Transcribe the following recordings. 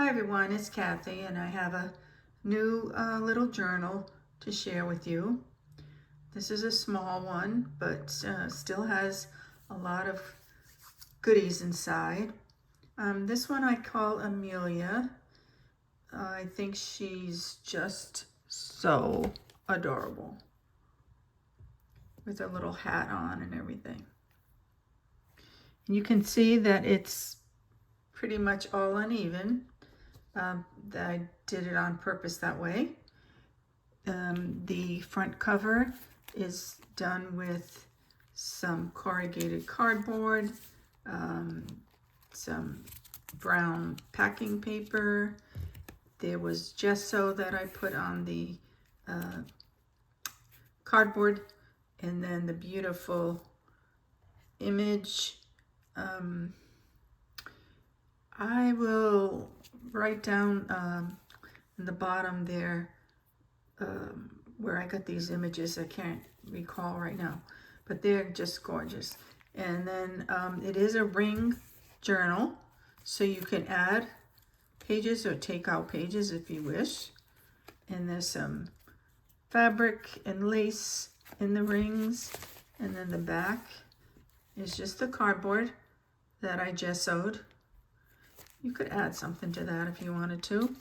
Hi everyone, it's Kathy and I have a new little journal to share with you. This is a small one, but still has a lot of goodies inside. This one I call Amelia. I think she's just so adorable with her little hat on and everything. And you can see that it's pretty much all uneven. That I did it on purpose that way. The front cover is done with some corrugated cardboard, some brown packing paper. There was gesso that I put on the cardboard, and then the beautiful image. I will write down in the bottom there where I got these images. I can't recall right now, but they're just gorgeous. And then it is a ring journal, so you can add pages or take out pages if you wish. And there's some fabric and lace in the rings, and then the back is just the cardboard that I gessoed. You could add something to that if you wanted to.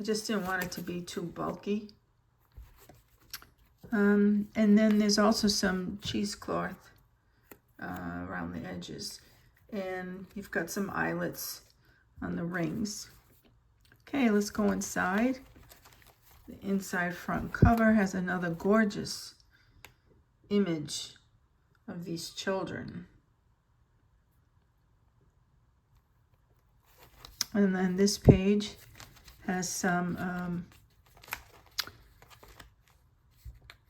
I just didn't want it to be too bulky. And then there's also some cheesecloth around the edges. And you've got some eyelets on the rings. Okay, let's go inside. The inside front cover has another gorgeous image of these children. And then this page has some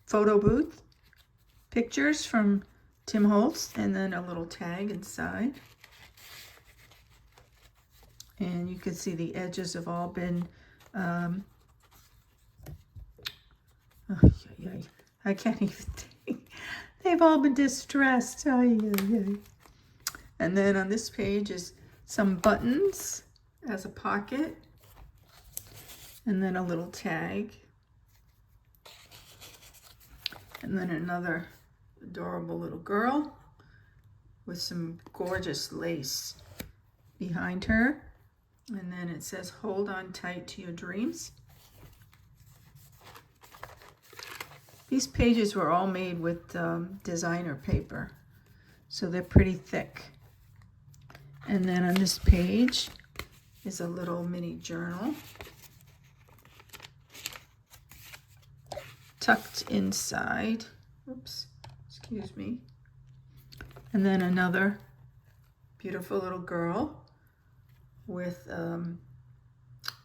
photo booth pictures from Tim Holtz, and then a little tag inside. And you can see the edges have all been, I can't even think. They've all been distressed. And then on this page is some buttons as a pocket, and then a little tag, and then another adorable little girl with some gorgeous lace behind her, and then it says hold on tight to your dreams. These pages were all made with designer paper, so they're pretty thick. And then on this page is a little mini journal tucked inside. Oops, excuse me. And then another beautiful little girl with a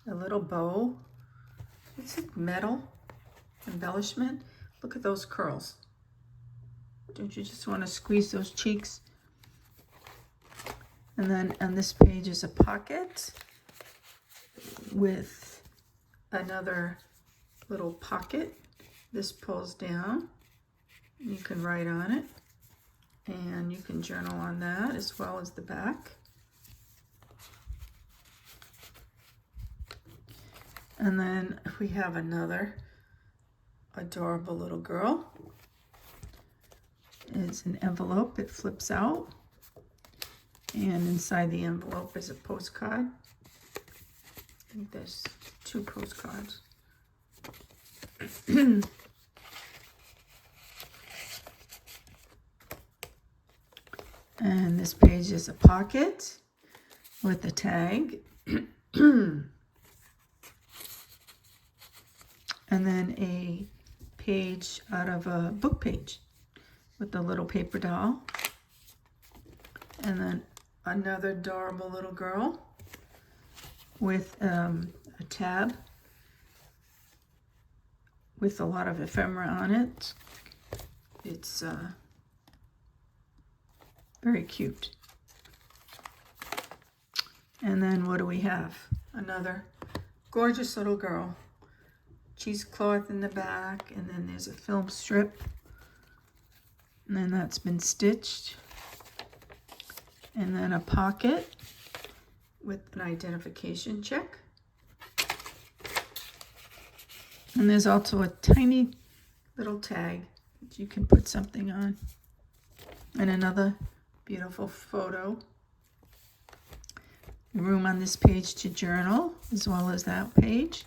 little bow. It's a metal embellishment. Look at those curls. Don't you just want to squeeze those cheeks? And then on this page is a pocket with another little pocket. This pulls down. You can write on it, and you can journal on that as well as the back. And then we have another adorable little girl. It's an envelope. It flips out, and inside the envelope is a postcard. I think there's 2 postcards. And this page is a pocket with a tag. And then a page out of a book page with a little paper doll. And then another adorable little girl with a tab with a lot of ephemera on it. It's very cute. And then what do we have? Another gorgeous little girl. Cheesecloth in the back, and then there's a film strip, and then that's been stitched. And then a pocket with an identification check. And there's also a tiny little tag that you can put something on. And another beautiful photo. Room on this page to journal, as well as that page.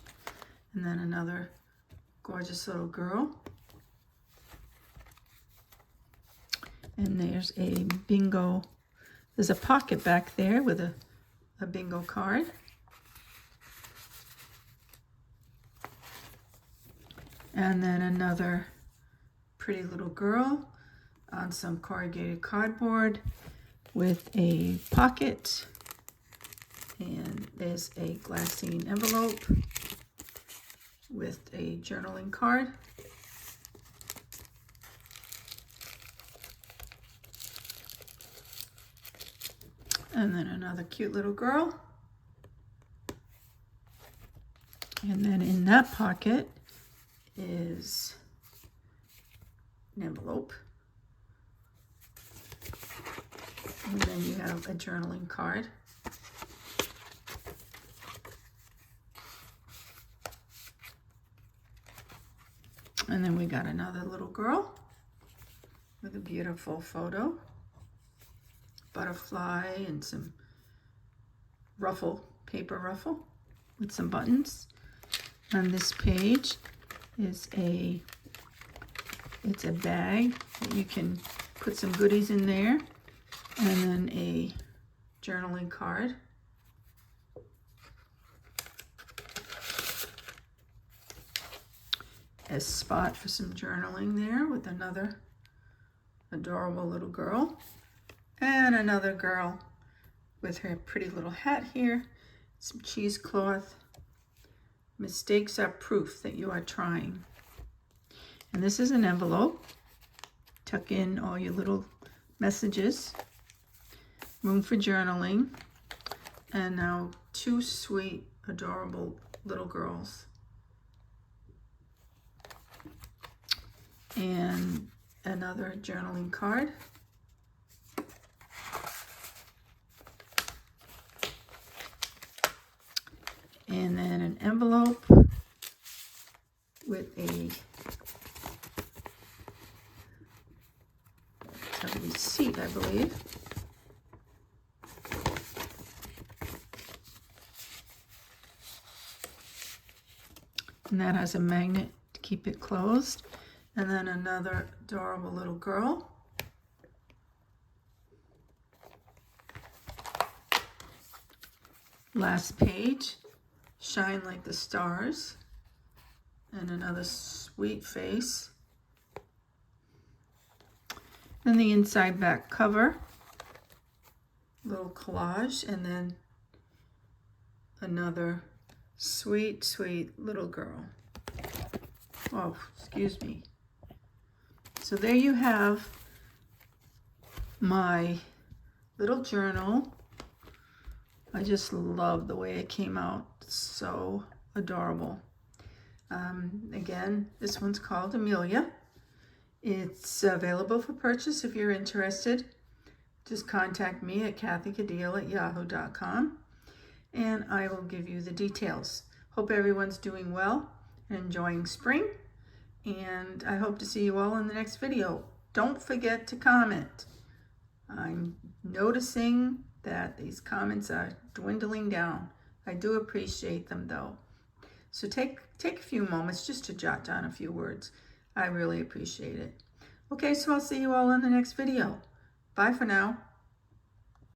And then another gorgeous little girl. And there's a bingo. There's a pocket back there with a bingo card. And then another pretty little girl on some corrugated cardboard with a pocket. And there's a glassine envelope with a journaling card. And then another cute little girl. And then in that pocket is an envelope. And then you have a journaling card. And then we got another little girl with a beautiful photo. Butterfly and some ruffle, paper ruffle with some buttons. On this page is it's a bag that you can put some goodies in there, and then a journaling card. A spot for some journaling there with another adorable little girl. And another girl with her pretty little hat here, some cheesecloth. Mistakes are proof that you are trying. And this is an envelope. Tuck in all your little messages. Room for journaling. And now two sweet, adorable little girls. And another journaling card. And then an envelope with a receipt, I believe. And that has a magnet to keep it closed. And then another adorable little girl. Last page. Shine like the stars, and another sweet face. Then the inside back cover, little collage, and then another sweet, sweet little girl. Oh, excuse me. So there you have my little journal. I just love the way it came out. So adorable. Again, this one's called Amelia. It's available for purchase if you're interested. Just contact me at kathycadile@yahoo.com and I will give you the details. Hope everyone's doing well and enjoying spring, and I hope to see you all in the next video. Don't forget to comment. I'm noticing that these comments are dwindling down. I do appreciate them though. So take a few moments just to jot down a few words. I really appreciate it. Okay, so I'll see you all in the next video. Bye for now.